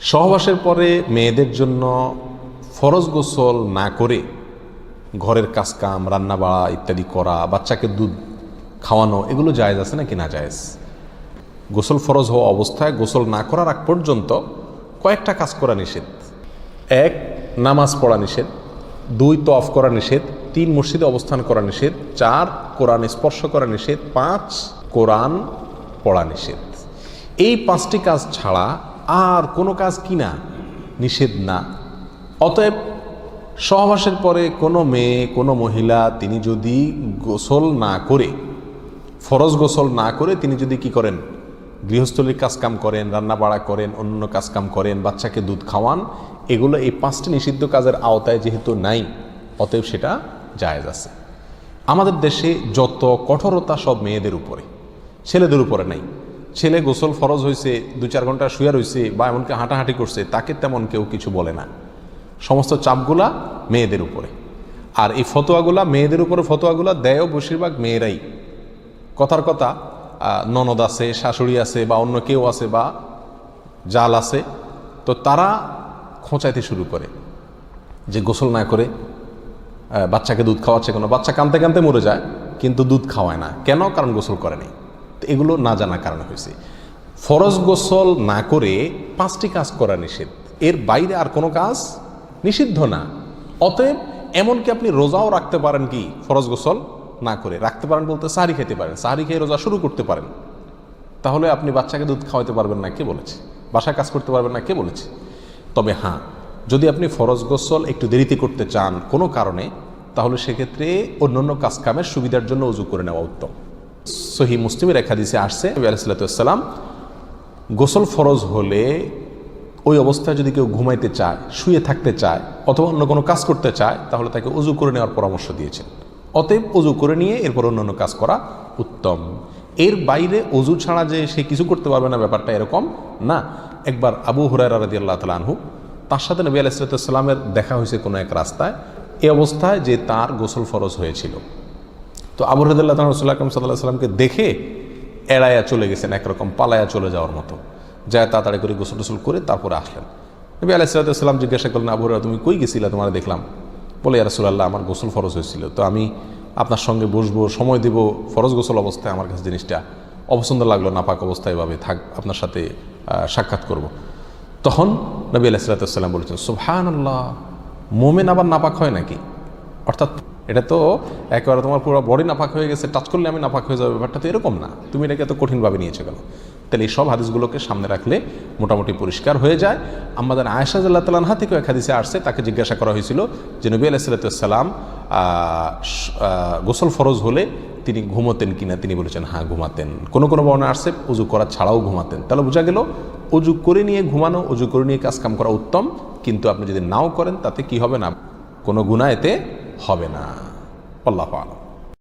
সহবাসের পরে মেয়েদের জন্য ফরজ গোসল না করে ঘরের কাজকাম রান্না বাড়া ইত্যাদি করা, বাচ্চাকে দুধ খাওয়ানো, এগুলো জায়েজ আছে নাকি না জায়েজ? গোসল ফরজ হওয়া অবস্থায় গোসল না করার আগ পর্যন্ত কয়েকটা কাজ করা নিষেধ। 1, নামাজ পড়া নিষেধ। 2, তওয়াফ করা নিষেধ। 3, মসজিদে অবস্থান করা নিষেধ। 4, কোরআন স্পর্শ করা নিষেধ। 5, কোরআন পড়া নিষেধ। এই 5টি কাজ ছাড়া আর কোনো কাজ কিনা নিষেধ না। অতএব সহবাসের পরে কোনো মেয়ে, কোনো মহিলা তিনি যদি গোসল না করে, ফরজ গোসল না করে তিনি যদি কি করেন, গৃহস্থলীর কাজকাম করেন, রান্না বাড়া করেন, অন্য কাজকাম করেন, বাচ্চাকে দুধ খাওয়ান, এগুলো এই 5টি নিষিদ্ধ কাজের আওতায় যেহেতু নাই, অতএব সেটা জায়েজ আছে। আমাদের দেশে যত কঠোরতা সব মেয়েদের উপরে, ছেলেদের উপরে নাই। ছেলে গোসল ফরজ হয়েছে, 2-4 ঘন্টা শুয়ে রয়েছে বা এমনকি হাঁটাহাঁটি করছে, তাকে তেমন কেউ কিছু বলে না। সমস্ত চাপগুলা মেয়েদের উপরে। আর এই ফতোয়াগুলা মেয়েদের উপরে, ফতোয়াগুলা দেয়ও বেশিরভাগ মেয়েরাই। কথার কথা, ননদ আছে, শাশুড়ি আছে বা অন্য কেউ আছে বা জাল আছে, তো তারা খোঁচাইতে শুরু করে যে গোসল না করে বাচ্চাকে দুধ খাওয়াচ্ছে। কোনো বাচ্চা কাঁদতে কাঁদতে মরে যায় কিন্তু দুধ খাওয়ায় না, কেন? কারণ গোসল করে নাই। তো এগুলো না জানার কারণে হয়েছে। ফরজ গোসল না করে 5টি কাজ করা নিষেধ, এর বাইরে আর কোনো কাজ নিষিদ্ধ না। অতএব এমনকি আপনি রোজাও রাখতে পারেন, কি ফরজ গোসল না করে রাখতে পারেন বলতে সাহারি খেতে পারেন, সাহারি খেয়ে রোজা শুরু করতে পারেন। তাহলে আপনি বাচ্চাকে দুধ খাওয়াতে পারবেন না, কে বলেছে? বাসায় কাজ করতে পারবেন না, কে বলেছে? তবে হ্যাঁ, যদি আপনি ফরজ গোসল একটু দেরিতে করতে চান কোনো কারণে, তাহলে সেক্ষেত্রে অন্যান্য কাজকামের সুবিধার জন্য ওযু করে নেওয়া উত্তম। সহিহ মুসলিমের এক হাদিসে আসছে, নবী আলাইহিস সালাতু ওয়াস সালাম গোসল ফরজ হলে ওই অবস্থায় যদি কেউ ঘুমাইতে চায়, শুয়ে থাকতে চায় অথবা অন্য কোনো কাজ করতে চায়, তাহলে তাকে ওযু করে নেওয়ার পরামর্শ দিয়েছেন। অতএব ওযু করে নিয়ে এরপর অন্যান্য কাজ করা উত্তম। এর বাইরে ওযু ছাড়া যে সে কিছু করতে পারবে না, ব্যাপারটা এরকম না। একবার আবু হুরায়রা রাদিয়াল্লাহু তাআলা আনহু, তার সাথে নবী আলাইহিস সালাতু ওয়াস সালামের দেখা হয়েছে কোনো এক রাস্তায়, এই অবস্থায় যে তার গোসল ফরজ হয়েছিল। তো আবু হুরায়রা রাদিয়াল্লাহু তাআলা রাসূলুল্লাহ সাল্লাল্লাহু আলাইহি ওয়াসাল্লামকে দেখে এড়াইয়া চলে গেছেন, একরকম পালায়া চলে যাওয়ার মতো, যায় তাড়াতাড়ি করে গোসল টোসল করে তারপরে আসলেন। নবী আলাইহিস সালাতু ওয়াস সালাম জিজ্ঞাসা করলেন, আবু হুরায়রা তুমি কই গেছিলা, তোমার দেখলাম? বলে, ইয়া রাসূলুল্লাহ, আমার গোসল ফরজ হয়েছিল, তো আমি আপনার সঙ্গে বসবো, সময় দেব, ফরজ গোসল অবস্থায় আমার কাছে জিনিসটা অপছন্দ লাগলো, নাপাক অবস্থায় এভাবে থাক, আপনার সাথে সাক্ষাৎ করব। তখন নবী আলাইহিস সালাতু ওয়াস সালাম বলেছেন, সুবহানাল্লাহ, মোমেন আবার নাপাক হয় নাকি? অর্থাৎ এটা তো একেবারে তোমার পুরো বডি নাপাক হয়ে গেছে, টাচ করলে আমি নাপাক হয়ে যাবে, ব্যাপারটা তো এরকম না, তুমি এটাকে এত কঠিনভাবে নিয়েছো কেন? তাহলে এই সব হাদিসগুলোকে সামনে রাখলে মোটামুটি পরিষ্কার হয়ে যায়। আমাদের আয়েশা রাদিয়াল্লাহু তাআলা আনহা থেকে এক হাদিসে আসছে, তাকে জিজ্ঞাসা করা হয়েছিল যে নবী আলাইহিস সালাতু ওয়াস সালাম গোসল ফরজ হলে তিনি ঘুমোতেন কিনা, তিনি বলেছেন হ্যাঁ ঘুমাতেন। কোনো কোনো বর্ণনা আসছে উযু করা ছাড়াও ঘুমাতেন। তাহলে বোঝা গেল উযু করে নিয়ে ঘুমানো, উযু করে নিয়ে কাজকাম করা উত্তম, কিন্তু আপনি যদি নাও করেন তাতে কি হবে না, কোনো গুনাহ এতে হবে না। আল্লাহু আ'লাম।